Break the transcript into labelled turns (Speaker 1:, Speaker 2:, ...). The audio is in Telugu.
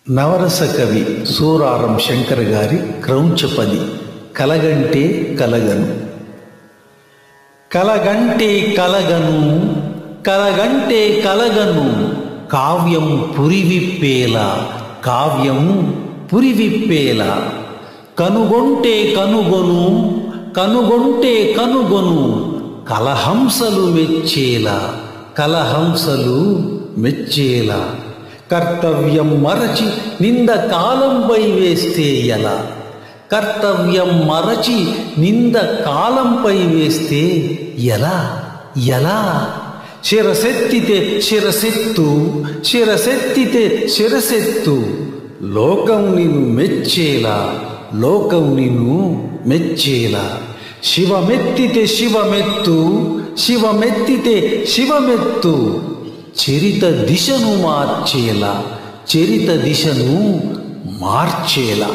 Speaker 1: నవరస కవి సూరారం శంకర్ గారి క్రౌంచపది కలగంటే కలగను. కలగంటే కలగను, కలగంటే కలగను, కావ్యం పురివిప్పేలా, కావ్యం పురివిప్పేలా. కనుగొంటే కనుగొను, కనుగొంటే కనుగొను, కలహంసలు మెచ్చేలా, కలహంసలు మెచ్చేలా. కర్తవ్యం మరచి నింద కాలంపై వేస్తే ఎలా, కర్తవ్యం మరచి నింద కాలంపై వేస్తే ఎలా ఎలా. శిరసెత్తితే శిరసెత్తు, శిరసెత్తితే శిరసెత్తు, లోకం నిన్ను మెచ్చేలా, లోకం నిన్ను మెచ్చేలా. శివమెత్తితే శివమెత్తు, శివమెత్తితే శివమెత్తు, చరిత దిశను మార్చేలా, చరిత దిశను మార్చేలా.